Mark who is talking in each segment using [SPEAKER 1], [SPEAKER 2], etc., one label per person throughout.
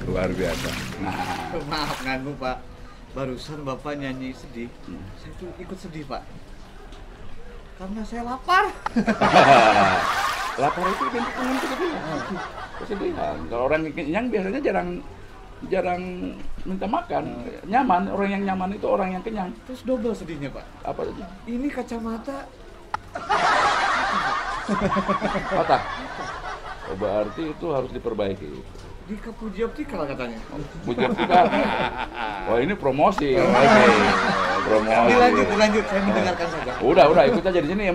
[SPEAKER 1] Luar biasa. Nah,
[SPEAKER 2] Maaf nganggu Pak, barusan Bapak nyanyi sedih, saya tuh ikut sedih Pak, karena saya lapar.
[SPEAKER 1] lapar itu identik dengan kesedihan. Kalau orang kenyang biasanya jarang minta makan. Nyaman, orang yang nyaman itu orang yang kenyang.
[SPEAKER 2] Terus double sedihnya Pak,
[SPEAKER 1] Apa itu?
[SPEAKER 2] ini kacamata
[SPEAKER 1] Patah. Oh, berarti itu harus diperbaiki.
[SPEAKER 2] di Kapuji Optikal katanya.
[SPEAKER 1] Bujuk juga. Wah, ini promosi. Oke. Promosi.
[SPEAKER 2] Dilanjut, saya mendengarkan saja.
[SPEAKER 1] Udah ikut aja di sini.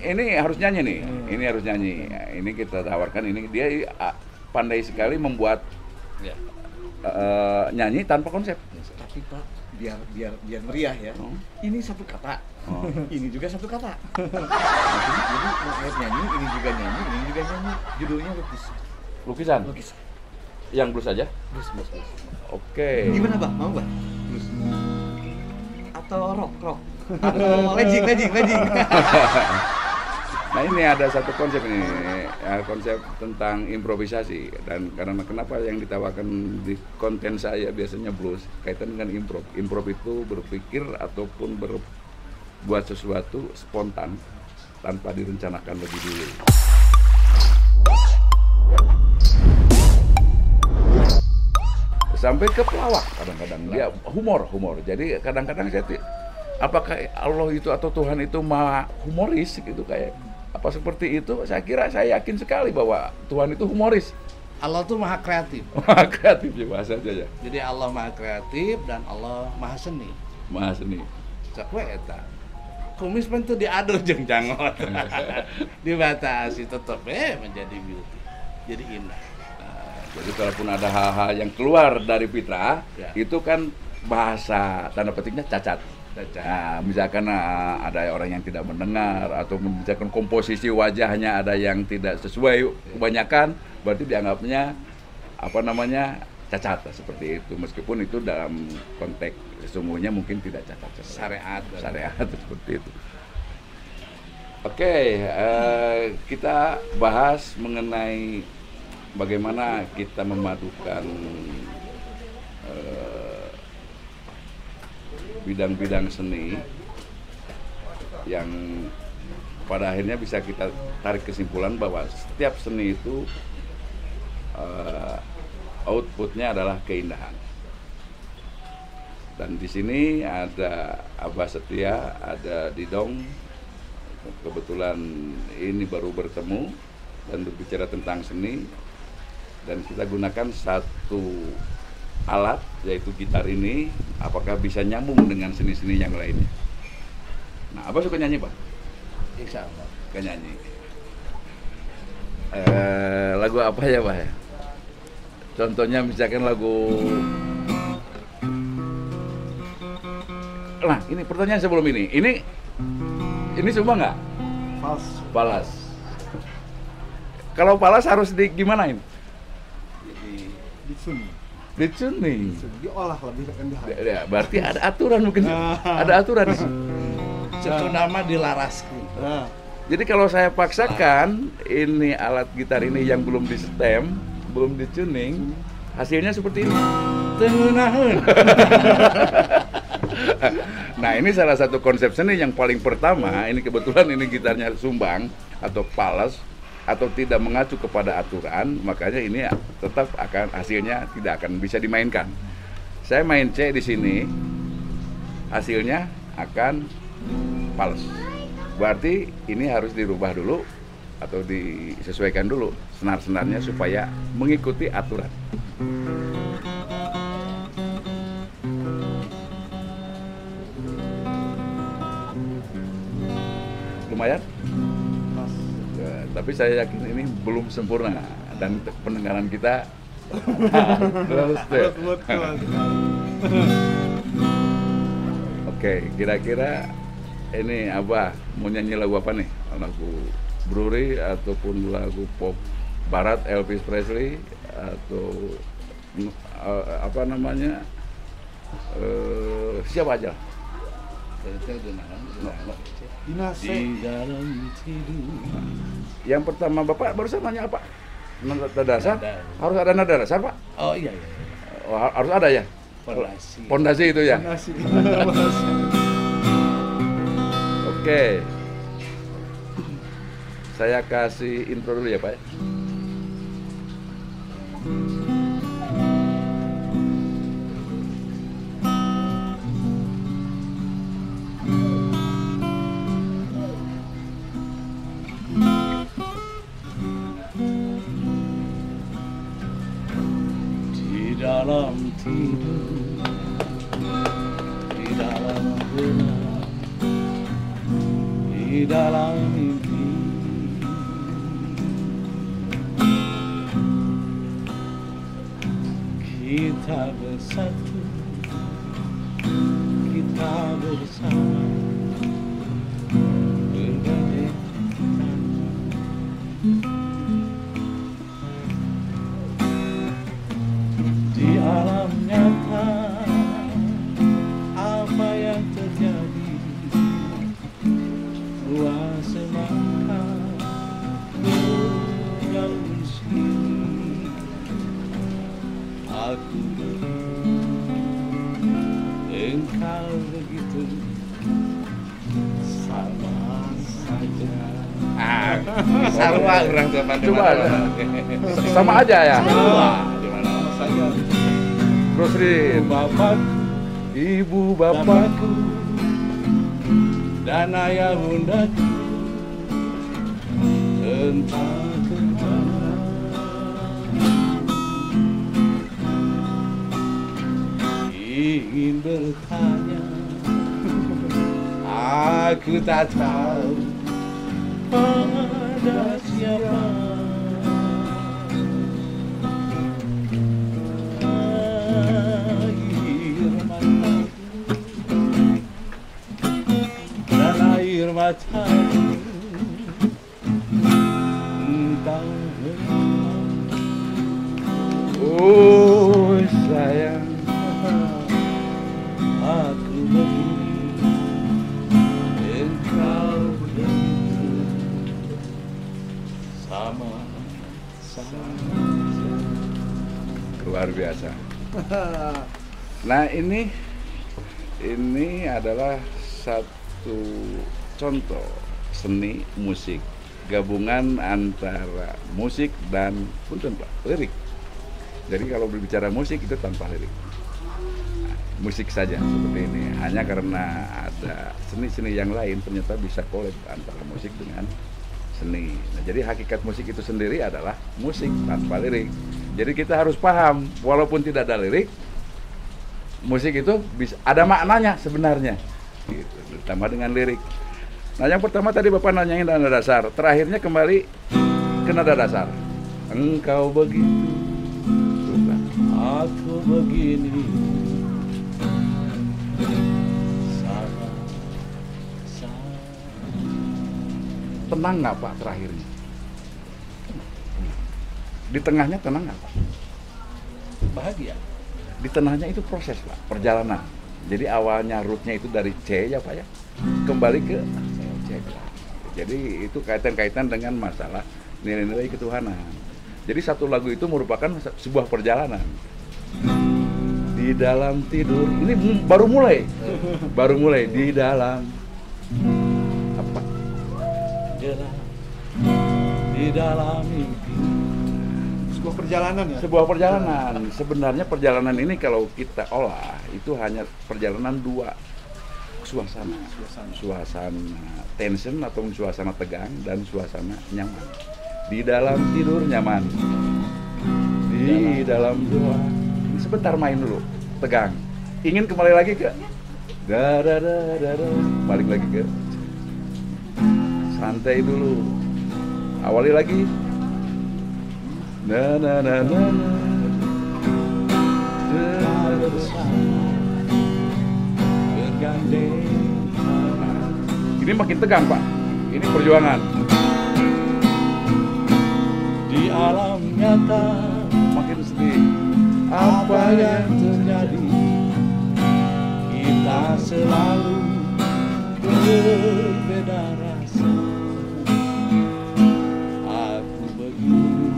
[SPEAKER 1] Ini harus nyanyi nih. Ini harus nyanyi. Ini kita tawarkan, ini dia pandai sekali membuat
[SPEAKER 2] Ya.
[SPEAKER 1] nyanyi tanpa konsep.
[SPEAKER 2] Tapi Pak, biar meriah ya. Ini satu kata. Ini juga satu kata. Jadi saya nyanyi, ini juga nyanyi. Judulnya
[SPEAKER 1] Lukisan.
[SPEAKER 2] Lukisan.
[SPEAKER 1] Yang blues aja.
[SPEAKER 2] Blues.
[SPEAKER 1] Oke.
[SPEAKER 2] Gimana Bang? Mau Bang? Blues. Atau rock? Atau legend.
[SPEAKER 1] Nah, ini ada satu konsep ini, konsep tentang improvisasi, dan karena kenapa yang ditawarkan di konten saya biasanya blues kaitan dengan improv. Improv itu berpikir ataupun berbuat sesuatu spontan tanpa direncanakan lebih dulu. Sampai ke pelawak kadang-kadang dia humor. Jadi kadang-kadang saya apakah Allah itu atau Tuhan itu maha humoris gitu, kayak apa seperti itu? Saya yakin sekali bahwa Tuhan itu humoris.
[SPEAKER 3] Allah tuh maha kreatif.
[SPEAKER 1] Maha kreatif ya bahasa aja ya.
[SPEAKER 3] Jadi Allah maha kreatif dan Allah maha seni.
[SPEAKER 1] Maha seni.
[SPEAKER 3] Cakwe eta. Kumis pun tuh diaduh jeung jangot. Dibatasi tetep menjadi beauty. Jadi indah.
[SPEAKER 1] Jadi kalaupun ada hal-hal yang keluar dari fitrah,
[SPEAKER 3] Ya.
[SPEAKER 1] itu kan bahasa tanda petiknya cacat. Nah, misalkan ada orang yang tidak mendengar, atau misalkan komposisi wajahnya ada yang tidak sesuai kebanyakan, berarti dianggapnya cacat seperti itu. Meskipun itu dalam konteks sesungguhnya mungkin tidak cacat. Syariat seperti itu. Oke, kita bahas mengenai bagaimana kita memadukan bidang-bidang seni yang pada akhirnya bisa kita tarik kesimpulan bahwa setiap seni itu outputnya adalah keindahan. Dan di sini ada Abah Setia, ada Didong. Kebetulan ini baru bertemu dan berbicara tentang seni, dan kita gunakan satu alat yaitu gitar ini. Apakah bisa nyambung dengan seni-seni yang lainnya? Nah, Abah suka nyanyi, Pak?
[SPEAKER 3] Insya Allah.
[SPEAKER 1] Suka nyanyi. Lagu apa ya, Pak? Contohnya misalkan lagu. Nah, ini pertanyaan sebelum ini. Ini semua nggak? Falas. Kalau falas harus gimanain? Dicuning.
[SPEAKER 2] Diolah lebih rendah.
[SPEAKER 1] Ya, berarti ada aturan mungkin. Ada aturan.
[SPEAKER 3] Cetu nama dilaraskan.
[SPEAKER 1] Jadi kalau saya paksakan ini alat gitar ini yang belum di stem, belum dicuning, hasilnya seperti ini.
[SPEAKER 3] Tengunaheun.
[SPEAKER 1] Nah, ini salah satu konsep seni yang paling pertama. Ini kebetulan ini gitarnya sumbang atau falas atau tidak mengacu kepada aturan, makanya ini tetap akan hasilnya tidak akan bisa dimainkan. Saya main C di sini, hasilnya akan fals. Berarti ini harus dirubah dulu atau disesuaikan dulu senar-senarnya supaya mengikuti aturan. Lumayan? Tapi saya yakin ini belum sempurna dan pendengaran kita terus deh. Oke, kira-kira ini Abah mau nyanyi lagu apa nih? Lagu Bruri ataupun lagu pop barat Elvis Presley atau siapa aja? Di dalam tidur. Yang pertama Bapak barusan nanya apa? nada dasar,
[SPEAKER 3] Nada.
[SPEAKER 1] harus ada nada dasar, Pak.
[SPEAKER 3] Oh iya iya.
[SPEAKER 1] Oh, harus ada ya.
[SPEAKER 3] Fondasi.
[SPEAKER 1] Pondasi itu ya.
[SPEAKER 2] Nasi.
[SPEAKER 1] Oke. Saya kasih intro dulu ya, Pak.
[SPEAKER 3] Di dalam tidur, di dalam benak, di dalam mimpi, kita bersatu, kita bersama, berbagai di alam nyata, apa yang terjadi, luas semangka, jauh di sini, aku begitu, engkau begitu, sama saja. Sama orang depan
[SPEAKER 1] Coba. Sama aja ya.
[SPEAKER 3] di mana saja.
[SPEAKER 1] Terus Rin,
[SPEAKER 3] Bapakku,
[SPEAKER 1] ibu bapak,
[SPEAKER 3] bapakku, dan ayah bundaku, entah kemana. Ingin bertanya, aku tak tahu pada siapa. Air mataku dan air mataku, entah mengapa
[SPEAKER 1] oh sayang,
[SPEAKER 3] aku begini, engkau begitu, sama
[SPEAKER 1] luar biasa. Nah ini adalah satu contoh seni musik gabungan antara musik dan punten Pak, lirik. Jadi kalau berbicara musik itu tanpa lirik, nah, musik saja seperti ini. Hanya karena ada seni-seni yang lain ternyata bisa collab antara musik dengan seni. Nah, jadi hakikat musik itu sendiri adalah musik tanpa lirik. Jadi kita harus paham, walaupun tidak ada lirik, musik itu bisa ada maknanya sebenarnya. Gitu, ditambah dengan lirik. Nah, yang pertama tadi Bapak nanyain nada dasar, terakhirnya kembali ke nada dasar. Engkau begitu, suka.
[SPEAKER 3] aku begini, sama
[SPEAKER 1] Tenang nggak Pak terakhirnya? Di tengahnya tenang nggak Pak?
[SPEAKER 3] bahagia.
[SPEAKER 1] Di tengahnya itu proses Pak, perjalanan. Jadi awalnya rootnya itu dari C ya Pak ya, kembali ke C. Jadi itu kaitan-kaitan dengan masalah nilai-nilai ketuhanan. Jadi satu lagu itu merupakan sebuah perjalanan. Di dalam tidur, ini baru mulai di dalam apa?
[SPEAKER 3] Di dalam mimpi,
[SPEAKER 2] Sebuah perjalanan ya.
[SPEAKER 1] Sebuah perjalanan. Sebenarnya perjalanan ini kalau kita olah itu hanya perjalanan dua suasana. Suasana tension atau suasana tegang dan suasana nyaman. Di dalam tidur nyaman. Di dalam doa. Sebentar main dulu, tegang. Ingin kembali lagi ke da da da da da. Balik lagi ke santai dulu. Awali lagi. Na na na na na.
[SPEAKER 3] bersama, bergandeng.
[SPEAKER 1] Ini makin tegang Pak. Ini perjuangan.
[SPEAKER 3] Di alam nyata,
[SPEAKER 1] Makin sedih.
[SPEAKER 3] apa yang terjadi, kita selalu berbeda rasa. Aku begini,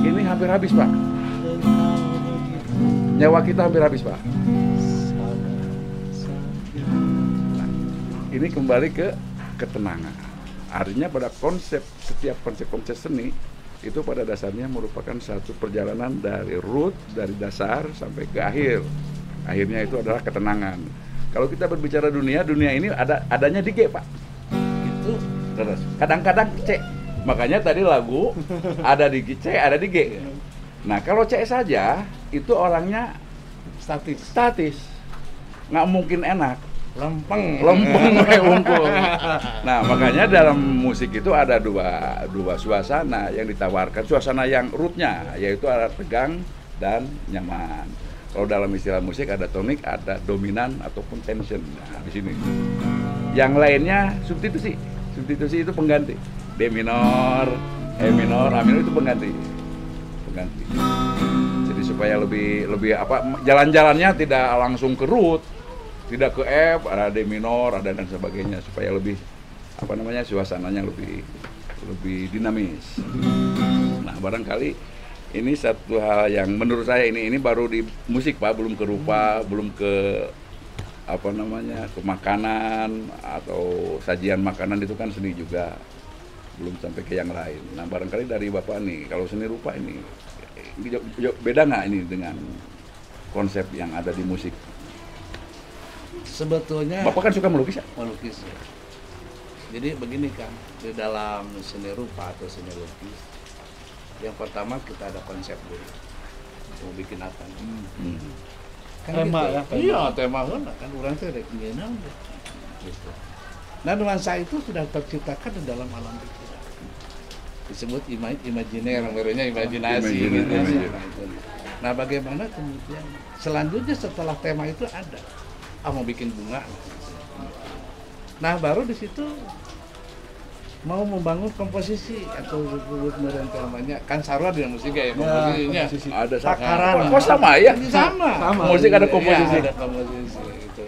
[SPEAKER 1] Ini hampir habis, Pak. Nyawa kita hampir habis, Pak. Nah, ini kembali ke ketenangan. Artinya pada setiap konsep seni itu pada dasarnya merupakan satu perjalanan dari root, dari dasar sampai ke akhir. Akhirnya itu adalah ketenangan. Kalau kita berbicara dunia ini adanya di G, Pak. Itu terus. Kadang-kadang C. Makanya tadi lagu ada di C, ada di G. Nah, kalau C saja itu orangnya statis. Nggak mungkin enak. Lempeng kayak unggul. Nah, makanya dalam musik itu ada dua suasana yang ditawarkan. Suasana yang rootnya yaitu ada tegang dan nyaman. Kalau dalam istilah musik ada tonik, ada dominan ataupun tension. Nah, di sini. Yang lainnya substitusi. Substitusi itu pengganti. D minor, E minor, A minor itu pengganti. Jadi supaya lebih jalan-jalannya tidak langsung ke root, tidak ke F, ada D minor, ada dan sebagainya supaya lebih suasananya lebih dinamis. Nah, barangkali ini satu hal yang menurut saya ini baru di musik, Pak, belum ke rupa, belum ke ke makanan atau sajian makanan, itu kan seni juga, belum sampai ke yang lain. Nah, barangkali dari Bapak nih, kalau seni rupa ini beda nggak ini dengan konsep yang ada di musik?
[SPEAKER 3] Sebetulnya
[SPEAKER 1] Bapak kan suka melukis ya?
[SPEAKER 3] Melukis ya. Jadi begini kan, di dalam seni rupa atau seni lukis, yang pertama kita ada konsep dulu, mau bikin apa nih? Kan
[SPEAKER 2] Tema
[SPEAKER 3] gitu.
[SPEAKER 2] ya?
[SPEAKER 3] Iya, tema kan orang tuh ada keinginan gitu. Nah, nuansa itu sudah terciptakan di dalam alam pikiran. Disebut imajiner, namanya imajinasi. Gitu. Nah, bagaimana kemudian selanjutnya setelah tema itu ada, mau bikin bunga. Nah, baru di situ mau membangun komposisi atau kemudian temanya kan sarwa dengan musik ya, komposisinya
[SPEAKER 1] Ada
[SPEAKER 2] takaran.
[SPEAKER 1] Kok sama ya?
[SPEAKER 3] Sama.
[SPEAKER 1] Musik ada komposisi.
[SPEAKER 3] Ya, ada komposisi itu.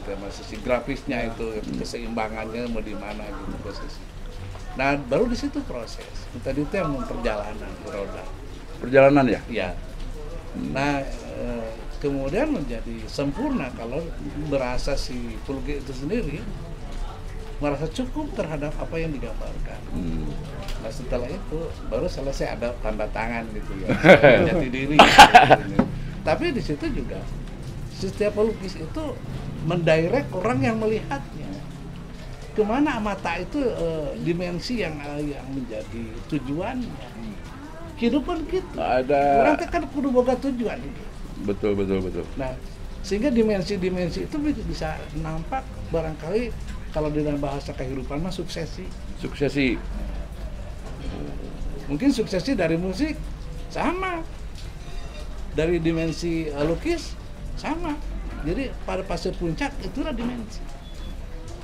[SPEAKER 3] Tema sisi grafisnya itu keseimbangannya mau di mana gitu posisi. Nah, baru di situ proses. Tadi itu yang perjalanan roda.
[SPEAKER 1] Perjalanan ya?
[SPEAKER 3] Ya. Nah, kemudian menjadi sempurna kalau berasa si pelukis itu sendiri merasa cukup terhadap apa yang digambarkan. Nah, setelah itu baru selesai ada tanda tangan gitu ya, jati diri. Gitu. Tapi di situ juga setiap pelukis itu mendirect orang yang melihatnya. Kemana mata itu dimensi yang menjadi tujuannya. Kehidupan kita. Orang kan kudu boga tujuan.
[SPEAKER 1] Betul.
[SPEAKER 3] Nah, sehingga dimensi-dimensi itu bisa nampak barangkali kalau di dalam bahasa kehidupan mah suksesi. Mungkin suksesi dari musik sama, dari dimensi lukis sama. Jadi pada fase puncak itulah dimensi.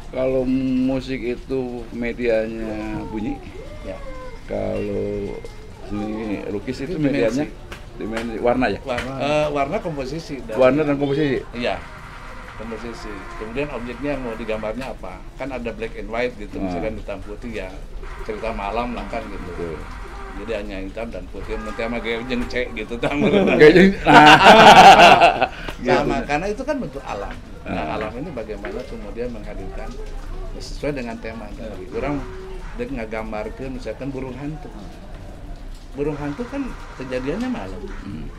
[SPEAKER 1] Kalau musik itu medianya bunyi,
[SPEAKER 3] Ya.
[SPEAKER 1] kalau ini lukis itu
[SPEAKER 3] Itu
[SPEAKER 1] medianya dimensi warna ya?
[SPEAKER 3] Warna komposisi.
[SPEAKER 1] Warna dan komposisi.
[SPEAKER 3] Iya. Komposisi. Kemudian objeknya mau digambarnya apa? Kan ada black and white gitu, misalkan hitam putih ya cerita malam lah kan gitu. Jadi hanya hitam dan putih, nanti sama kayak jengcek gitu tambah. Sama, karena itu kan bentuk alam. Nah, alam ini bagaimana kemudian menghadirkan sesuai dengan tema tadi. Orang ngagambarkeun misalkan burung hantu. Burung hantu kan kejadiannya malam.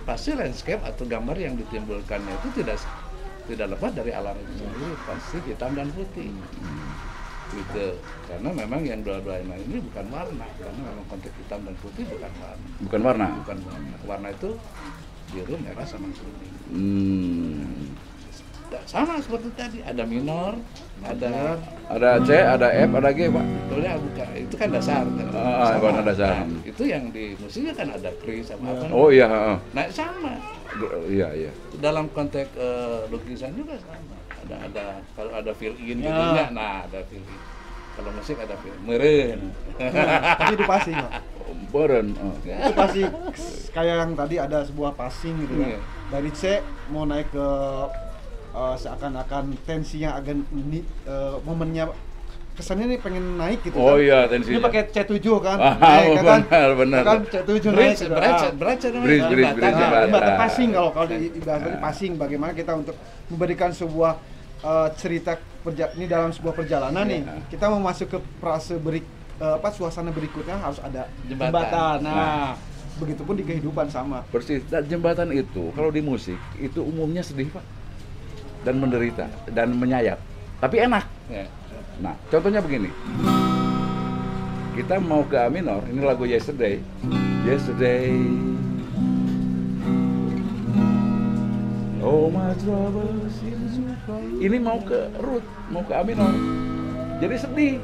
[SPEAKER 3] Pasti landscape atau gambar yang ditimbulkannya itu tidak lepas dari alam itu sendiri, pasti hitam dan putih. Gitu. Karena memang yang dua-duanya ini bukan warna, karena memang konteks hitam dan putih bukan warna.
[SPEAKER 1] Bukan warna.
[SPEAKER 3] Warna itu biru, merah, sama kuning. Sama seperti tadi, ada minor,
[SPEAKER 1] ada C, ada F, ada G, Pak.
[SPEAKER 3] Betulnya bukan, itu kan dasar.
[SPEAKER 1] Warna dasar.
[SPEAKER 3] Nah, itu yang di musiknya kan ada kris sama apa.
[SPEAKER 1] Oh iya.
[SPEAKER 3] Nah, sama.
[SPEAKER 1] Iya.
[SPEAKER 3] Dalam konteks lukisan juga sama. Ada kalau ada fill in gitunya, nah ada fill in. Kalau musik ada fill in. Meureun.
[SPEAKER 2] Tapi itu pasti nggak?
[SPEAKER 1] Beren.
[SPEAKER 2] Itu pasti kayak yang tadi ada sebuah passing gitu ya. Dari C mau naik ke seakan-akan tensinya agak momennya
[SPEAKER 4] kesannya nih pengen naik gitu
[SPEAKER 1] Oh
[SPEAKER 4] kan.
[SPEAKER 1] iya,
[SPEAKER 4] Ini
[SPEAKER 1] tensinya.
[SPEAKER 4] pakai C7 kan.
[SPEAKER 1] Ah,
[SPEAKER 4] naik kan.
[SPEAKER 1] benar.
[SPEAKER 4] Kan C7 naik.
[SPEAKER 3] Bridge,
[SPEAKER 4] gitu.
[SPEAKER 3] bridge namanya.
[SPEAKER 1] Bridge,
[SPEAKER 4] Nah, jembatan
[SPEAKER 1] jembatan.
[SPEAKER 4] passing kalau di passing, bagaimana kita untuk memberikan sebuah cerita ini dalam sebuah perjalanan nih, kita mau masuk ke fase suasana berikutnya harus ada jembatan. Nah, begitupun di kehidupan sama.
[SPEAKER 1] Persis. Dan jembatan itu kalau di musik itu umumnya sedih, Pak. Dan menderita dan menyayat. Tapi enak.
[SPEAKER 3] Ya.
[SPEAKER 1] Nah, contohnya begini. Kita mau ke A minor, ini lagu Yesterday. Yesterday. Oh my troubles. Ini mau ke root, mau ke A minor. Jadi sedih.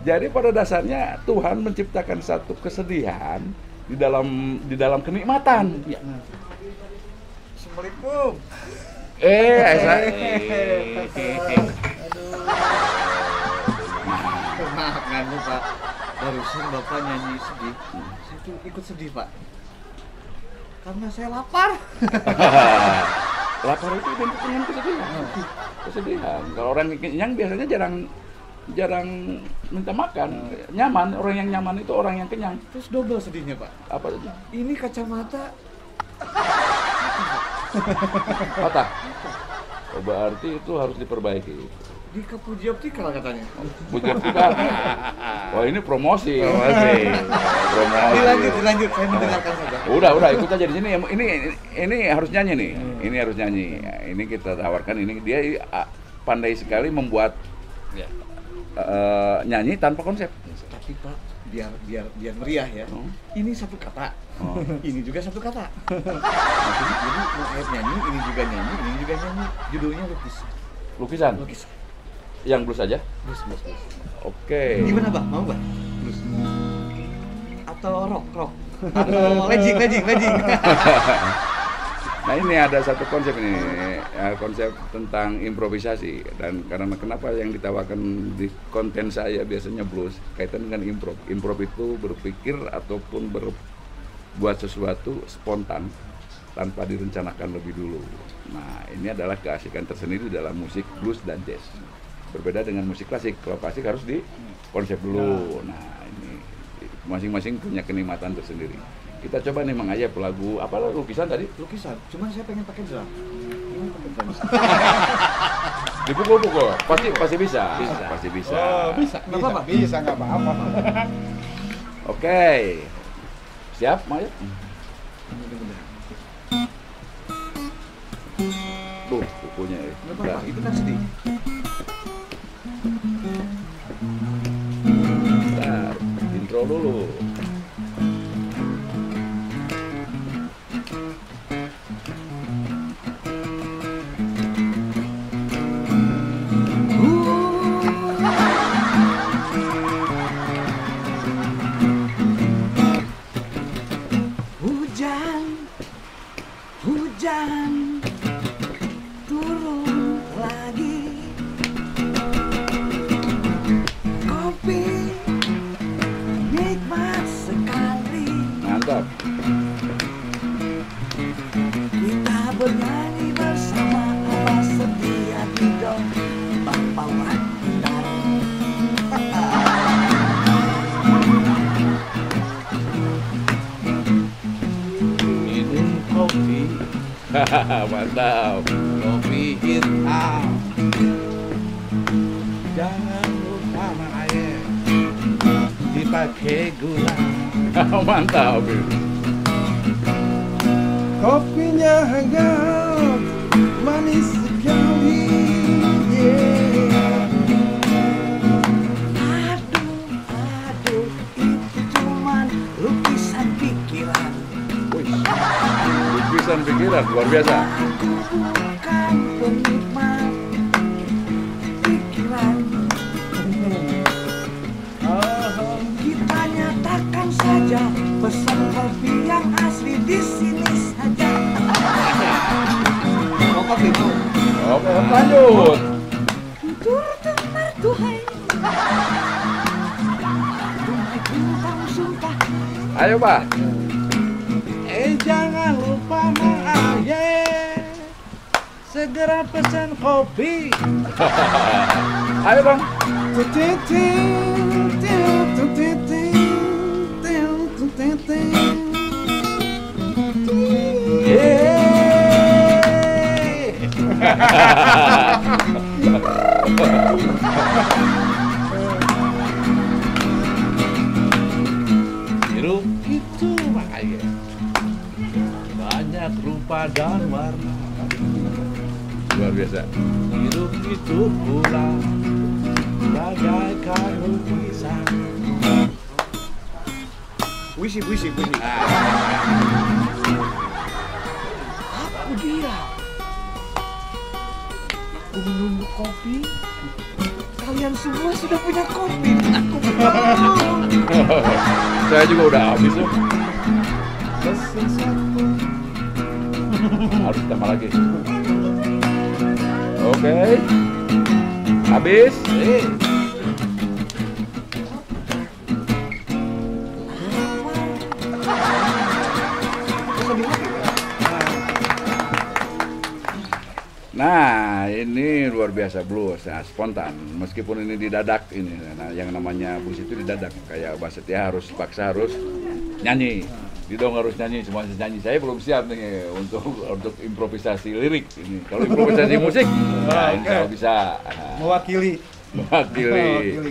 [SPEAKER 1] Jadi pada dasarnya Tuhan menciptakan satu kesedihan di dalam kenikmatan.
[SPEAKER 3] Ya.
[SPEAKER 2] Assalamualaikum. Maaf nganu Pak, barusan Bapak nyanyi sedih, saya tuh ikut sedih Pak. Karena saya lapar.
[SPEAKER 1] Lapar itu identik dengan kesedihan. Kesedihan. Kalau orang kenyang biasanya jarang minta makan. Nyaman, orang yang nyaman itu orang yang kenyang.
[SPEAKER 2] Terus double sedihnya Pak.
[SPEAKER 1] Apa itu?
[SPEAKER 2] Ini kacamata
[SPEAKER 1] Patah. Oh, berarti itu harus diperbaiki.
[SPEAKER 2] di Kapuji Optikal katanya.
[SPEAKER 1] Bukan bukan. Wah, ini promosi.
[SPEAKER 2] Dilanjut, saya mendengarkan saja.
[SPEAKER 1] Udah ikut aja di sini. Ini harus nyanyi nih. Ini harus nyanyi. Ini kita tawarkan, ini dia pandai sekali membuat
[SPEAKER 3] Ya.
[SPEAKER 1] nyanyi tanpa konsep.
[SPEAKER 2] Tapi Pak, biar meriah ya. Ini satu kata. Ini juga satu kata. Jadi mau ayat nyanyi, ini juga nyanyi. Judulnya
[SPEAKER 1] Lukisan.
[SPEAKER 2] Lukisan.
[SPEAKER 1] Yang blues aja.
[SPEAKER 2] Blues.
[SPEAKER 1] Oke.
[SPEAKER 2] Gimana Bang? Mau Bang? Blues. Atau rock? Atau leging.
[SPEAKER 1] Nah, ini ada satu konsep ini, konsep tentang improvisasi. Dan karena kenapa yang ditawarkan di konten saya biasanya blues, kaitan dengan improv. Improv itu berpikir ataupun berbuat sesuatu spontan tanpa direncanakan lebih dulu. Nah, ini adalah keasikan tersendiri dalam musik blues dan jazz. Berbeda dengan musik klasik. Kalau klasik harus di konsep dulu. Nah, ini masing-masing punya kenikmatan tersendiri. Kita coba nih mengayap lagu apa, lukisan tadi?
[SPEAKER 2] Lukisan. Cuman saya pengen pakai drum. Gimana pakai drum?
[SPEAKER 1] Dipukul-pukul. Pasti bisa. Pasti bisa.
[SPEAKER 4] Oh, bisa. Bisa nggak apa-apa.
[SPEAKER 1] Oke. Siap, Maya? Tuh, pukulnya ya.
[SPEAKER 2] Nggak apa-apa, itu kan sedih.
[SPEAKER 1] Bentar, intro dulu.
[SPEAKER 2] Hujan turun lagi, kopi nikmat sekali,
[SPEAKER 1] Mantap.
[SPEAKER 2] kita bernyanyi bersama Abah setia didong Bapawan Indar.
[SPEAKER 3] Minum kopi,
[SPEAKER 1] Mantap.
[SPEAKER 3] kopi hitam. Jangan lupa air, dipakai gula.
[SPEAKER 1] Mantap.
[SPEAKER 4] Kopinya hangat, manis sekali. Yeah.
[SPEAKER 2] Aduh, itu cuman lukisan pikiran.
[SPEAKER 1] Wih, lukisan pikiran luar biasa.
[SPEAKER 2] Aku bukan penikmat pikiran. Kita nyatakan saja pesan kopi yang asli di sini saja. Kopi itu.
[SPEAKER 1] Oke, lanjut.
[SPEAKER 2] Tuhai. Tuhai bintang sumpah.
[SPEAKER 1] Ayo, Pak.
[SPEAKER 3] Jangan lupa air, segera pesan kopi.
[SPEAKER 1] Ayo, Bang.
[SPEAKER 3] Hidup itu makanya banyak rupa dan warna.
[SPEAKER 1] Luar biasa.
[SPEAKER 3] Hidup itu pula bagaikan lukisan.
[SPEAKER 2] Puisi. Aku dia. Aku menunggu kopi. Kalian semua sudah punya kopi. Aku belum.
[SPEAKER 1] Saya juga udah habis loh. Harus tambah lagi. Oke. Habis. Nah, ini luar biasa blues, nah, spontan. Meskipun ini didadak ini, nah, yang namanya blues itu didadak. Kayak Mbak Setia harus nyanyi, Didong harus nyanyi, semua nyanyi. Saya belum siap nih untuk improvisasi lirik ini. Kalau improvisasi musik, nah, insya Allah bisa
[SPEAKER 4] Mewakili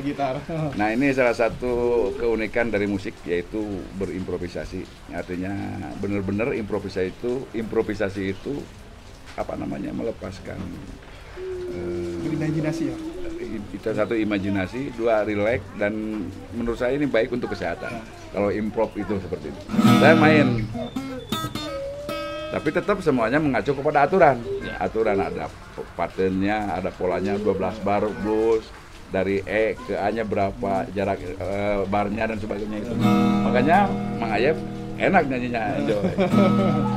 [SPEAKER 1] gitar. Nah, ini salah satu keunikan dari musik, yaitu berimprovisasi. Artinya benar-benar improvisasi itu apa namanya, melepaskan
[SPEAKER 4] imajinasi ya.
[SPEAKER 1] Itu satu imajinasi, dua relax, dan menurut saya ini baik untuk kesehatan. Kalau improv itu seperti itu. Saya main, tapi tetap semuanya mengacu kepada aturan. Aturan ada patternnya, ada polanya, 12 bar blues, dari E ke A-nya berapa, jarak barnya dan sebagainya itu. Makanya Mang Ayep enak nyanyinya, Joy.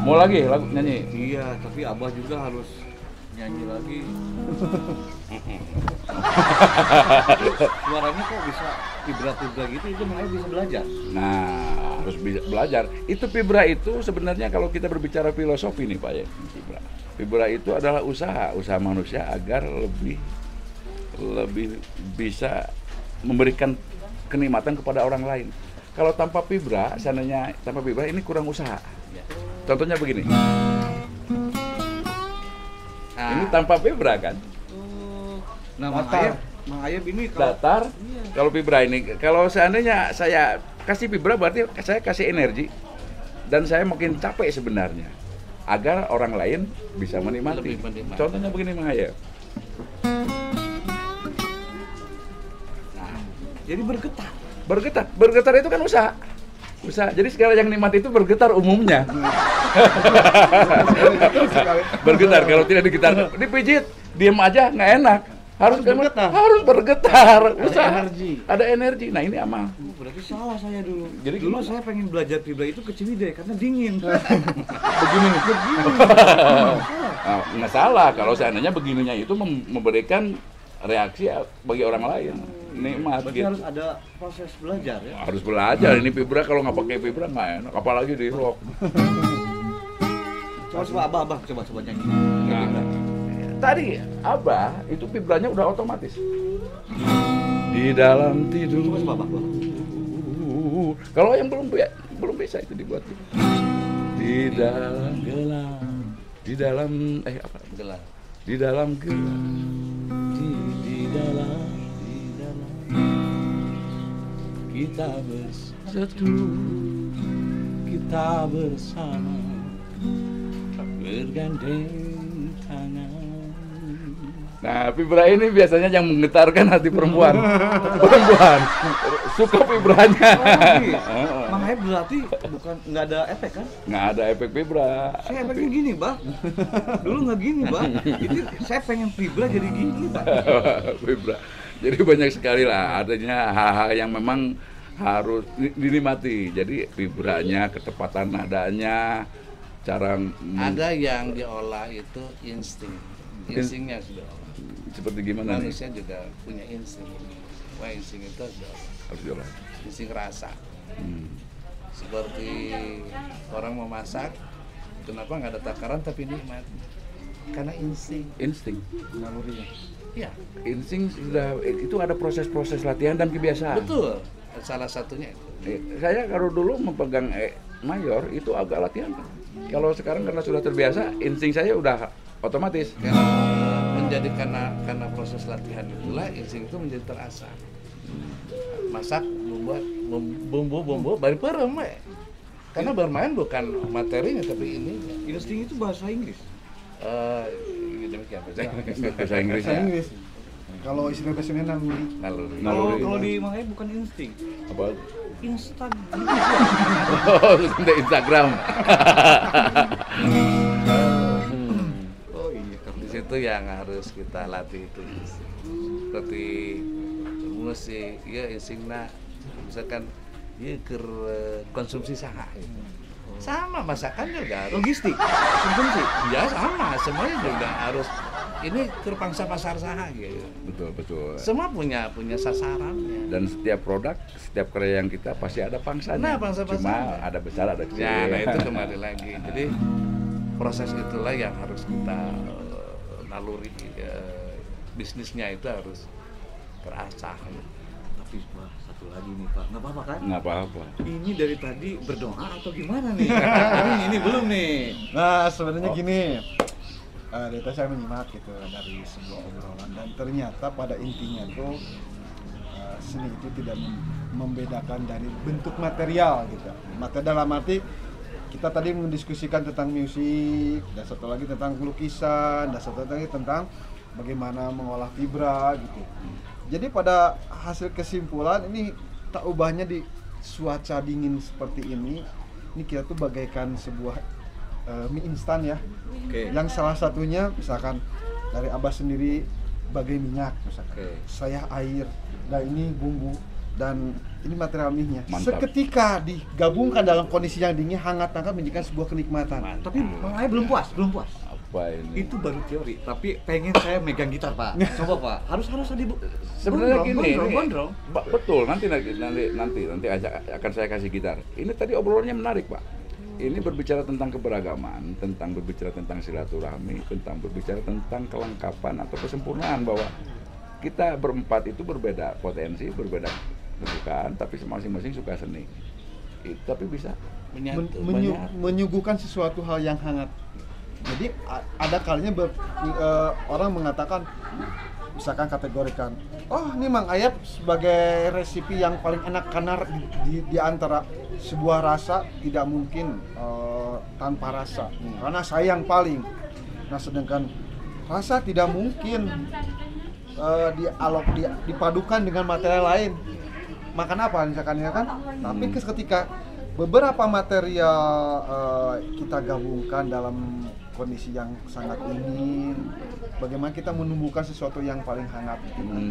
[SPEAKER 1] Mau lagi lagu nyanyi?
[SPEAKER 2] Iya, tapi Abah juga harus nyanyi lagi. Suaranya kok bisa vibra gitu, itu makanya bisa belajar.
[SPEAKER 1] Nah, harus belajar. Itu vibra itu sebenarnya kalau kita berbicara filosofi nih Pak ya, vibra itu adalah usaha manusia agar lebih bisa memberikan kenikmatan kepada orang lain. Kalau tanpa vibra, seandainya tanpa vibra ini kurang usaha. Contohnya begini. Ini tanpa vibra kan?
[SPEAKER 2] Nah, Mang Ayep ini
[SPEAKER 1] datar. Kalau vibra ini, kalau seandainya saya kasih vibra berarti saya kasih energi dan saya makin capek sebenarnya agar orang lain bisa menikmati. Contohnya begini Mang Ayep.
[SPEAKER 2] Nah, jadi bergetar
[SPEAKER 1] itu kan usaha. Jadi segala yang nikmat itu bergetar umumnya. Bergetar, kalau tidak digitar, dipijit, diem aja nggak enak. Harus bergetar. Usaha. Ada energi. Nah ini amal.
[SPEAKER 2] Berarti salah saya dulu.
[SPEAKER 1] Jadi
[SPEAKER 2] dulu
[SPEAKER 1] gimana?
[SPEAKER 2] saya pengen belajar vibra itu ke Ciwidey karena dingin.
[SPEAKER 1] Begini. Nggak salah kalau seandainya begininya itu memberikan reaksi bagi orang lain. Nikmat.
[SPEAKER 2] Berarti
[SPEAKER 1] gitu.
[SPEAKER 2] harus ada proses belajar ya.
[SPEAKER 1] Harus belajar. Ini vibra kalau nggak pakai vibra nggak enak. Apalagi di rock.
[SPEAKER 2] Coba Abah coba nyanyi.
[SPEAKER 1] Nah, tadi Abah itu vibranya udah otomatis. Di dalam tidur.
[SPEAKER 2] Coba Abah.
[SPEAKER 1] Kalau yang belum bisa itu dibuat. Di dalam gelap. Di dalam gelap. Di dalam gelap. Di dalam kita bersatu, kita bersama, bergandeng tangan. Nah, vibra ini biasanya yang menggetarkan hati perempuan. Perempuan suka vibranya.
[SPEAKER 2] Mang Ayep berarti nggak ada efek kan?
[SPEAKER 1] Nggak ada efek vibra.
[SPEAKER 2] Saya efeknya gini, Bang. Dulu nggak gini, Bang. Itu saya pengen vibra jadi gini, Bang.
[SPEAKER 1] Vibra. Jadi banyak sekali lah, adanya hal-hal yang memang harus dinikmati. Jadi vibranya, ketepatan nadanya, cara
[SPEAKER 3] ada yang diolah itu instingnya sudah olah.
[SPEAKER 1] Seperti gimana
[SPEAKER 3] manusia
[SPEAKER 1] nih?
[SPEAKER 3] Juga punya insting. Wah, insting itu
[SPEAKER 1] harus diolah.
[SPEAKER 3] Insting rasa. Seperti orang mau masak, kenapa nggak ada takaran tapi nikmat? Karena insting.
[SPEAKER 1] Nalurinya.
[SPEAKER 3] Iya.
[SPEAKER 1] Insting sudah, itu ada proses-proses latihan dan kebiasaan.
[SPEAKER 3] Betul. Salah satunya itu.
[SPEAKER 1] Saya kalau dulu memegang mayor itu agak latihan. Kalau sekarang karena sudah terbiasa, insting saya udah otomatis.
[SPEAKER 3] Menjadi karena proses latihan itulah insting itu menjadi terasa. Masak, membuat bumbu bari perem, karena bermain bukan materinya tapi ini.
[SPEAKER 2] Insting itu bahasa Inggris.
[SPEAKER 3] Demikian
[SPEAKER 1] Bahasa Inggris.
[SPEAKER 4] Bahasa Inggris. Kalau istilah bahasa Indonesia naluri.
[SPEAKER 2] Kalau di Mangaya bukan insting,
[SPEAKER 1] Apa?
[SPEAKER 2] instan.
[SPEAKER 1] Oh, untuk Instagram.
[SPEAKER 2] Oh iya,
[SPEAKER 3] Di situ yang harus kita latih itu seperti musik, ya instingna misalkan ya konsumsi saha. Sama masakan juga harus.
[SPEAKER 2] Logistik, konsumsi.
[SPEAKER 3] Ya sama, semuanya juga harus. Ini ke pangsa pasar saha gitu.
[SPEAKER 1] Betul.
[SPEAKER 3] Semua punya sasarannya.
[SPEAKER 1] Dan setiap produk, setiap karya yang kita pasti ada pangsanya.
[SPEAKER 3] Nah, pangsa pasarnya.
[SPEAKER 1] Cuma ada besar, ada kecil.
[SPEAKER 3] Ya, nah itu kembali lagi. Jadi proses itulah yang harus kita naluri, bisnisnya itu harus terasah.
[SPEAKER 2] Tapi satu lagi nih Pak, nggak apa-apa kan?
[SPEAKER 1] Nggak apa-apa.
[SPEAKER 2] Ini dari tadi berdoa atau gimana nih? ini belum nih.
[SPEAKER 4] Nah, sebenarnya gini. Dari tadi saya menyimak gitu dari sebuah obrolan dan ternyata pada intinya tuh seni itu tidak membedakan dari bentuk material gitu. Maka dalam arti kita tadi mendiskusikan tentang musik dan satu lagi tentang lukisan dan satu lagi tentang bagaimana mengolah fibra gitu. Jadi pada hasil kesimpulan ini tak ubahnya di cuaca dingin seperti ini kita tuh bagaikan sebuah mie instan ya.
[SPEAKER 2] Oke.
[SPEAKER 4] Yang salah satunya misalkan dari Abah sendiri bagai minyak misalkan.
[SPEAKER 2] Oke.
[SPEAKER 4] Saya air dan ini bumbu dan ini material mie-nya.
[SPEAKER 1] Mantap.
[SPEAKER 4] Seketika digabungkan dalam kondisi yang dingin hangat akan menjadikan sebuah kenikmatan.
[SPEAKER 2] Tapi Mangaya belum puas.
[SPEAKER 1] Apa ini?
[SPEAKER 2] Itu baru teori, tapi pengen saya megang gitar Pak. Coba Pak, harus tadi
[SPEAKER 1] Sebenarnya gini,
[SPEAKER 2] gondrong.
[SPEAKER 1] Betul, nanti akan saya kasih gitar. Ini tadi obrolannya menarik, Pak. Ini berbicara tentang keberagaman, berbicara tentang silaturahmi, berbicara tentang kelengkapan atau kesempurnaan bahwa kita berempat itu berbeda potensi, berbeda kesukaan, tapi masing-masing suka seni. Tapi bisa
[SPEAKER 4] menyuguhkan sesuatu hal yang hangat. Jadi ada kalinya orang mengatakan, misalkan kategorikan, oh ini Mang Ayap sebagai resipi yang paling enak karena di antara sebuah rasa tidak mungkin tanpa rasa, karena saya yang paling. Nah sedangkan rasa tidak mungkin dipadukan dengan material lain. Makan apa misalkan ya kan? Tapi ketika beberapa material kita gabungkan dalam kondisi yang sangat dingin, bagaimana kita menumbuhkan sesuatu yang paling hangat gitu kan.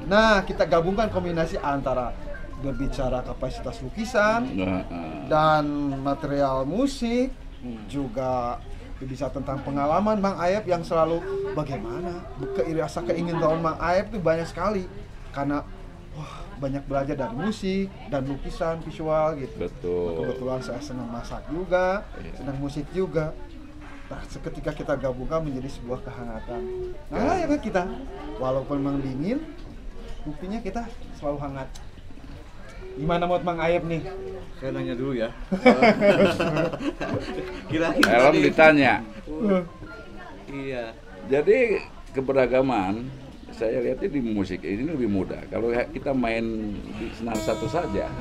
[SPEAKER 4] Nah, kita gabungkan kombinasi antara berbicara kapasitas lukisan dan material musik, juga bisa tentang pengalaman Mang Ayap yang selalu bagaimana rasa keinginan Mang Ayap itu banyak sekali karena banyak belajar dari musik dan lukisan visual gitu.
[SPEAKER 1] Betul.
[SPEAKER 4] Kebetulan saya senang masak juga, senang musik juga. Nah, seketika kita gabungkan menjadi sebuah kehangatan. Nah, ya kan kita, walaupun memang dingin, buktinya kita selalu hangat. Gimana mood Mang Ayap nih?
[SPEAKER 2] Saya nanya dulu ya.
[SPEAKER 1] Helm ditanya.
[SPEAKER 2] Iya.
[SPEAKER 1] Jadi keberagaman saya lihatnya di musik ini lebih mudah. Kalau kita main di senar satu saja,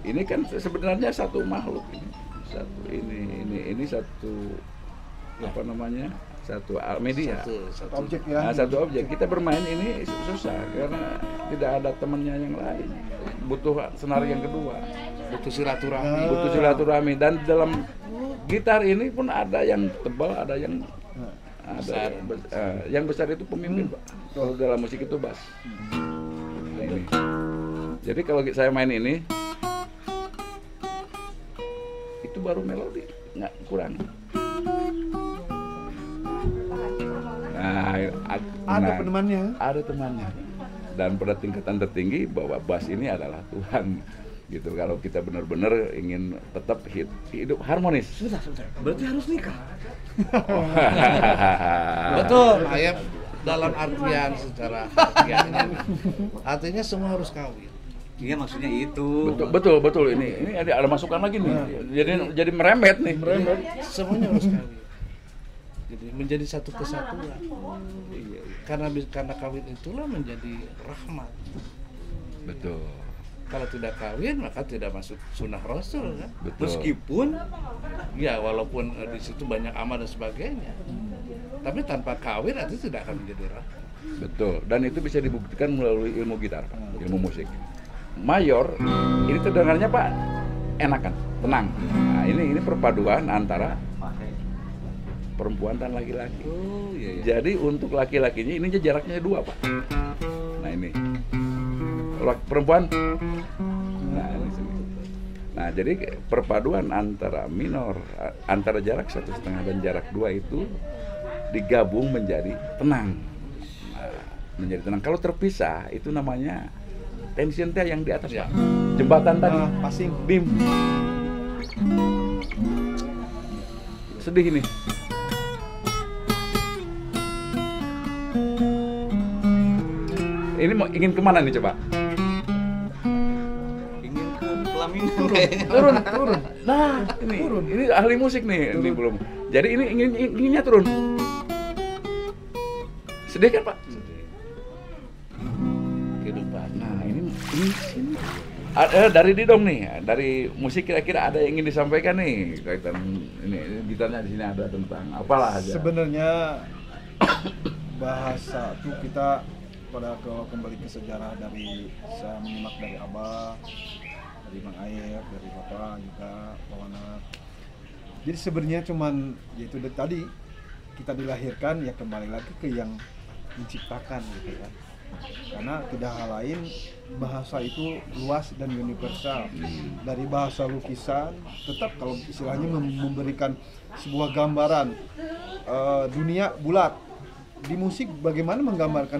[SPEAKER 1] ini kan sebenarnya satu makhluk ini satu apa namanya, satu media,
[SPEAKER 4] Satu objek ya.
[SPEAKER 1] Nah, satu objek. Kita bermain ini susah karena tidak ada temannya yang lain. Butuh senar yang kedua,
[SPEAKER 3] butuh silaturahmi.
[SPEAKER 1] butuh silaturahmi. Dan dalam gitar ini pun ada yang tebal, ada yang
[SPEAKER 3] Besar.
[SPEAKER 1] yang besar itu pemimpin, Pak. Kalau dalam musik itu bass. Nah, ini. Jadi kalau saya main ini, itu baru melodi, nggak kurang.
[SPEAKER 4] Ada penemannya.
[SPEAKER 1] Ada temannya. Dan pada tingkatan tertinggi bahwa bass ini adalah Tuhan. Gitu. Kalau kita benar-benar ingin tetap hidup harmonis.
[SPEAKER 2] Sebentar. Berarti harus nikah.
[SPEAKER 3] Betul, Ayap dalam artian secara harfiahnya, artinya semua harus kawin.
[SPEAKER 2] Iya maksudnya itu.
[SPEAKER 1] Betul ini ada masukan lagi nih. Jadi merembet nih.
[SPEAKER 3] Semuanya harus kawin. Jadi menjadi satu kesatuan.
[SPEAKER 2] Iya.
[SPEAKER 3] Karena kawin itulah menjadi rahmat.
[SPEAKER 1] Betul.
[SPEAKER 3] Kalau tidak kawin maka tidak masuk sunnah Rasul kan.
[SPEAKER 1] Betul.
[SPEAKER 2] Meskipun
[SPEAKER 3] Ya walaupun di situ banyak amal dan sebagainya. Tapi tanpa kawin itu tidak akan menjadi rahmat.
[SPEAKER 1] Betul. Dan itu bisa dibuktikan melalui ilmu gitar, Pak. Ilmu musik. Mayor ini terdengarnya Pak enakan, tenang. Nah, ini perpaduan antara perempuan dan laki-laki.
[SPEAKER 2] oh iya.
[SPEAKER 1] Jadi untuk laki-lakinya ini jaraknya 2 Pak. Nah ini perempuan. Nah ini sini. Nah jadi perpaduan antara minor, antara jarak 1,5 dan jarak 2 itu digabung menjadi tenang. Nah, menjadi tenang. Kalau terpisah itu namanya tension teh yang di atas
[SPEAKER 3] Ya.
[SPEAKER 1] Pak. Jembatan tadi.
[SPEAKER 4] Passing.
[SPEAKER 1] Bim. Sedih ini. Ini mau ingin kemana nih coba?
[SPEAKER 2] Ingin ke pelaminan kayaknya.
[SPEAKER 1] Turun. Nah, ini ahli musik nih, ini belum. Jadi ini inginnya turun. Sedih kan Pak?
[SPEAKER 3] Kehidupan.
[SPEAKER 1] Nah, ini dari Didong nih, dari musik kira-kira ada yang ingin disampaikan nih kaitan ini gitarnya di sini ada tentang apalah aja.
[SPEAKER 4] Sebenarnya bahasa tuh kita kalau kembali ke sejarah dari saya menyimak dari Abah, dari Mang Ayep, dari Bapak juga Pawana. Jadi sebenarnya cuman yaitu tadi kita dilahirkan ya kembali lagi ke yang menciptakan gitu ya. Karena tidak hal lain bahasa itu luas dan universal. Dari bahasa lukisan tetap kalau istilahnya memberikan sebuah gambaran dunia bulat. Di musik bagaimana menggambarkan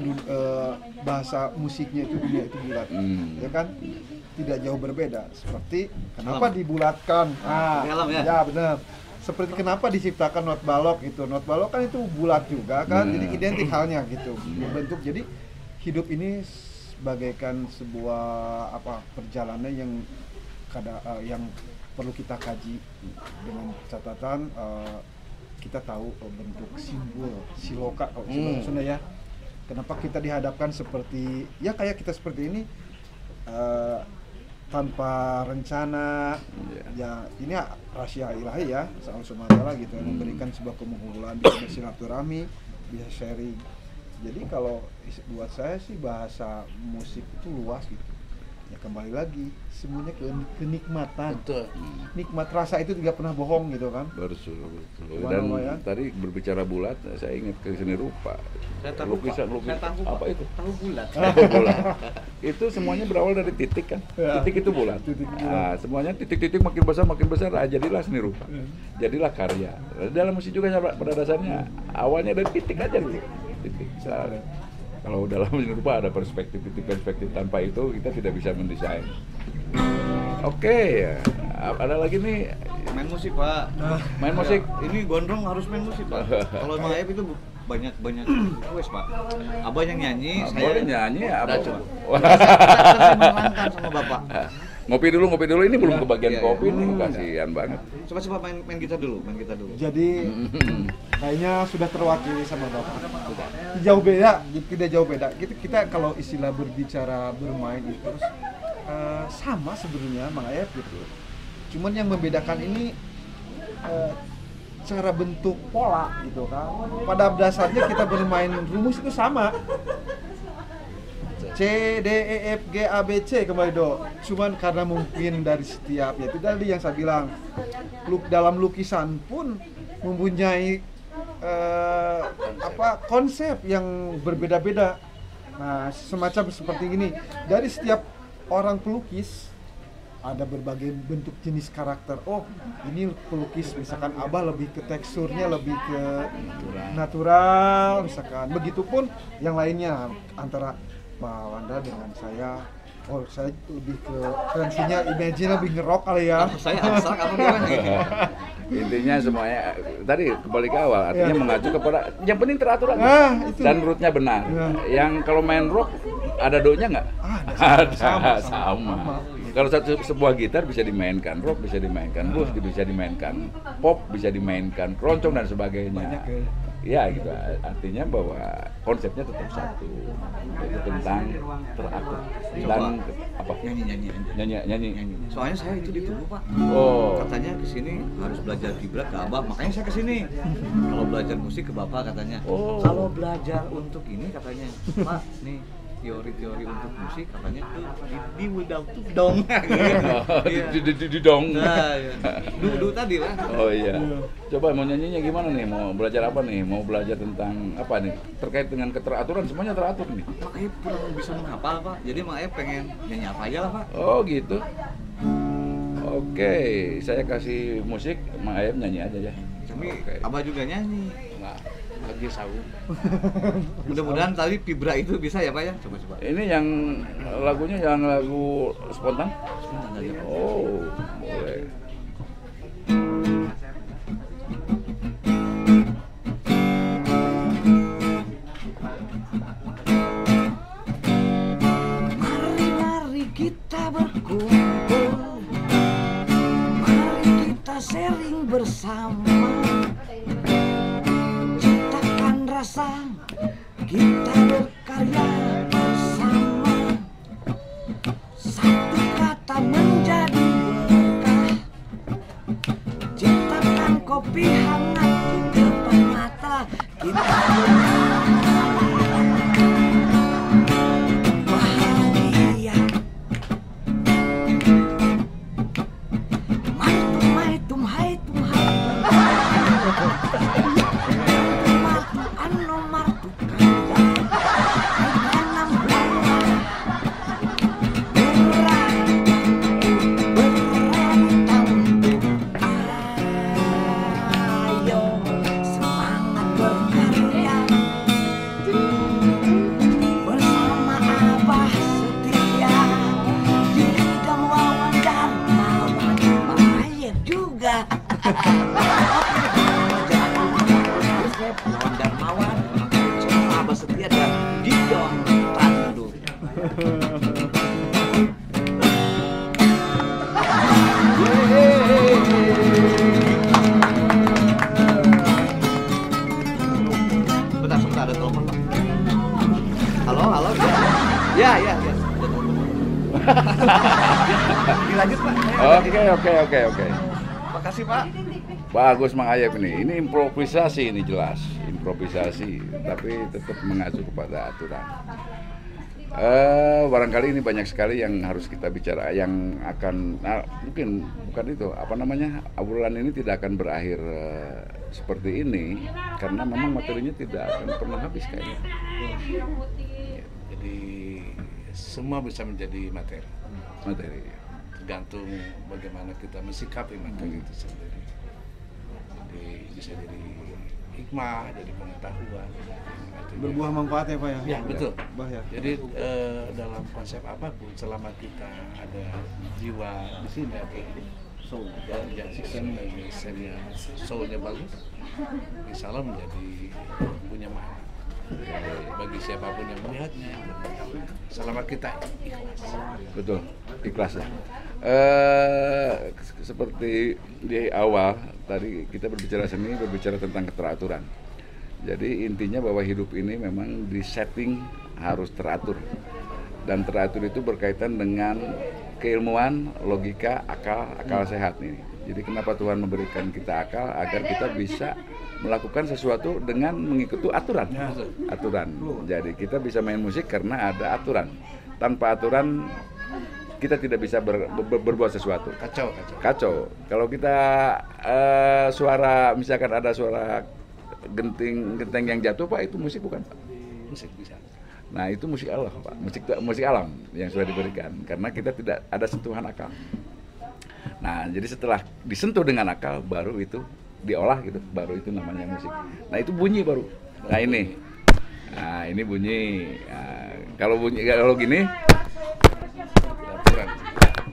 [SPEAKER 4] bahasa musiknya itu dunia itu bulat, ya kan? Tidak jauh berbeda. Seperti kenapa dibulatkan?
[SPEAKER 2] Alam ya?
[SPEAKER 4] Ya benar. Seperti kenapa diciptakan not balok itu? Not balok kan itu bulat juga kan? Jadi identik halnya gitu. Bentuk jadi hidup ini bagaikan sebuah perjalanan yang perlu kita kaji dengan catatan kita tahu bentuk simbol siloka kalau istilah Sunda ya. Kenapa kita dihadapkan seperti ya kayak kita seperti ini tanpa rencana ya ini rahasia ilahi ya soal Sumatera gitu memberikan sebuah kemukulan bisa bersilaturahmi bisa sharing. Jadi kalau buat saya sih bahasa musik itu luas gitu. Ya kembali lagi semuanya kenikmatan.
[SPEAKER 3] Betul.
[SPEAKER 4] Nikmat rasa itu tidak pernah bohong gitu kan.
[SPEAKER 1] Betul.
[SPEAKER 4] Gimana,
[SPEAKER 1] Dan
[SPEAKER 4] ya?
[SPEAKER 1] tadi berbicara bulat, saya ingat ke seni rupa.
[SPEAKER 2] Saya tahu,
[SPEAKER 1] Lukisan
[SPEAKER 2] Saya tahu,
[SPEAKER 1] apa itu?
[SPEAKER 2] Tahu bulat.
[SPEAKER 1] Bulat. Itu semuanya berawal dari titik kan.
[SPEAKER 4] Ya.
[SPEAKER 1] Titik itu bulat.
[SPEAKER 4] Titik bulat.
[SPEAKER 1] Nah, semuanya titik-titik makin besar, jadilah seni rupa. Jadilah karya. Dalam musik juga pada dasarnya awalnya dari titik aja gitu. Titik. Kalau dalam seni rupa ada perspektif, tanpa itu kita tidak bisa mendesain. Oke, ada lagi nih
[SPEAKER 2] Main musik Pak.
[SPEAKER 1] main musik.
[SPEAKER 2] Ini gondrong harus main musik Pak. Kalau Mang Ayep itu banyak request Pak. Abah yang nyanyi,
[SPEAKER 1] Boleh nyanyi ya apa?
[SPEAKER 2] Udah, saya menerangkan sama Bapak.
[SPEAKER 1] Ngopi dulu ini belum kebagian
[SPEAKER 2] Iya,
[SPEAKER 1] kopi
[SPEAKER 2] iya.
[SPEAKER 1] nih, kasihan banget.
[SPEAKER 2] Coba main gitar dulu.
[SPEAKER 4] Jadi kayaknya sudah terwakili sama Bapak. Jauh beda, tidak jauh beda. Kita kalau istilah berbicara bermain itu terus sama sebenarnya Mang Ayep gitu. Cuman yang membedakan ini cara bentuk pola gitu kan. Pada dasarnya kita bermain rumus itu sama. C, D, E, F, G, A, B, C kembali do. Cuman karena mungkin dari setiap ya itu tadi yang saya bilang dalam lukisan pun mempunyai konsep yang berbeda-beda. Nah semacam seperti ini dari setiap orang pelukis ada berbagai bentuk jenis karakter. Oh ini pelukis misalkan Abah lebih ke teksturnya lebih ke natural misalkan. Begitupun yang lainnya antara Pak Wanda dengan saya, saya lebih ke tensinya imagine lebih ngerok kali ya.
[SPEAKER 2] Saya abstrak apa gimana gitu?
[SPEAKER 1] Intinya semuanya tadi kembali ke awal, artinya mengacu kepada yang penting teratur aja
[SPEAKER 4] Itu.
[SPEAKER 1] dan rootnya benar. Yang kalau main rock ada do-nya nggak? Ada, sama. Kalau sebuah gitar bisa dimainkan rock, bisa dimainkan blues, bisa dimainkan pop, bisa dimainkan keroncong dan sebagainya. Ya gitu, artinya bahwa konsepnya tetap satu, yaitu tentang teratur dan apa? Nyanyi.
[SPEAKER 2] Soalnya saya itu ditunggu Pak.
[SPEAKER 1] Oh.
[SPEAKER 2] Katanya kesini harus belajar kiblat ke Abah, makanya saya kesini. Kalau belajar musik ke Bapak katanya.
[SPEAKER 1] Oh.
[SPEAKER 2] Kalau belajar untuk ini katanya, Pak nih teori-teori untuk musik katanya di Wudang tuh dong.
[SPEAKER 1] Di dong.
[SPEAKER 2] Nah, ya. Dudu tadi lah.
[SPEAKER 1] Oh iya. Coba mau nyanyinya gimana nih? Mau belajar apa nih? Mau belajar tentang apa nih? Terkait dengan keteraturan, semuanya teratur nih.
[SPEAKER 2] Makanya kurang bisa menghafal Pak. Jadi makanya pengen nyanyi apa aja lah Pak.
[SPEAKER 1] Oh gitu. Oke, saya kasih musik, Mang Ayep nyanyi aja ya.
[SPEAKER 2] Tapi
[SPEAKER 1] Oke.
[SPEAKER 2] Abah juga nyanyi.
[SPEAKER 3] Nggak, lagi saung.
[SPEAKER 2] Mudah-mudahan tadi vibra itu bisa ya Pak ya. Coba-coba.
[SPEAKER 1] Ini yang lagunya yang lagu spontan?
[SPEAKER 2] Sebentar aja.
[SPEAKER 1] Oh, boleh.
[SPEAKER 5] Mari kita berkumpul, mari kita sharing bersama, ciptakan rasa, kita berkarya bersama. Satu kata menjadi berkah, ciptakan kopi hangat di depan mata kita. Bahagia, mai tum hai tum hai, martu ano martu kaya, tanam bunga, ayo semangat berkarya. Bersama Abah setia di bidang wawancara, Ayep juga. Terus saya Wawan Darmawan, bersama Abah setia dan Didong Tandu.
[SPEAKER 2] Sebentar ada telepon Pak. Halo. Ya. Ada telepon. Dilanjut Pak.
[SPEAKER 1] Oke.
[SPEAKER 2] Makasih Pak.
[SPEAKER 1] Bagus Mang Ayep ini. Ini improvisasi ini jelas, improvisasi, tapi tetap mengacu kepada aturan. Barangkali ini banyak sekali yang harus kita bicara, yang akan mungkin bukan itu apa namanya, obrolan ini tidak akan berakhir seperti ini karena memang materinya tidak akan pernah habis kayaknya.
[SPEAKER 3] Jadi semua bisa menjadi materi. Tergantung bagaimana kita mensikapi materi itu sendiri. Jadi bisa jadi hikmah, jadi pengetahuan.
[SPEAKER 4] Berbuah manfaat ya Pak ya?
[SPEAKER 3] Ya betul.
[SPEAKER 4] Bah ya.
[SPEAKER 3] Jadi dalam konsep apapun, selama kita ada jiwa di sini, ada soul, yang soulnya bagus, insya Allah menjadi punya makna bagi siapapun yang melihatnya. Selama kita ikhlas.
[SPEAKER 1] Betul, ikhlas ya. Seperti di awal tadi kita berbicara seni, berbicara tentang keteraturan. Jadi intinya bahwa hidup ini memang disetting harus teratur. Dan teratur itu berkaitan dengan keilmuan, logika, akal sehat nih. Jadi kenapa Tuhan memberikan kita akal agar kita bisa melakukan sesuatu dengan mengikuti aturan. Jadi kita bisa main musik karena ada aturan. Tanpa aturan kita tidak bisa berbuat sesuatu. Kacau. Kalau kita suara, misalkan ada suara genteng yang jatuh Pak, itu musik bukan Pak?
[SPEAKER 3] Musik bisa.
[SPEAKER 1] Nah itu musik Allah Pak, musik alam yang sudah diberikan karena kita tidak ada sentuhan akal. Nah jadi setelah disentuh dengan akal baru itu diolah gitu, baru itu namanya musik. Nah itu bunyi baru. Nah ini bunyi. Kalau gini,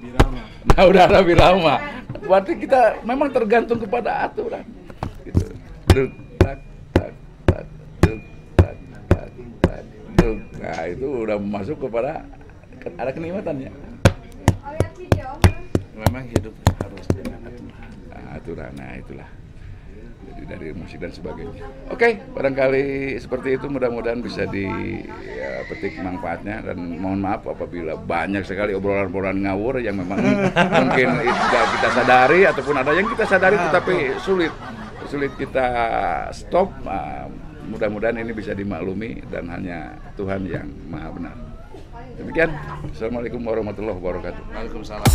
[SPEAKER 4] Birama.
[SPEAKER 1] nah udah ada birama. berarti kita memang tergantung kepada aturan. Gitu. Duk, tak, tak, tak, duk, tak, tak, tak, duk. Nah itu udah masuk kepada ada kenikmatannya.
[SPEAKER 3] Memang hidup harus dengan
[SPEAKER 1] Aturan, nah itulah. Jadi dari musik dan sebagainya. Oke, barangkali seperti itu, mudah-mudahan bisa dipetik manfaatnya, dan mohon maaf apabila banyak sekali obrolan-obrolan ngawur yang memang mungkin tidak kita sadari ataupun ada yang kita sadari tetapi sulit kita stop. Mudah-mudahan ini bisa dimaklumi dan hanya Tuhan yang Maha benar. Demikian. Assalamualaikum warahmatullahi wabarakatuh.
[SPEAKER 3] Waalaikumsalam.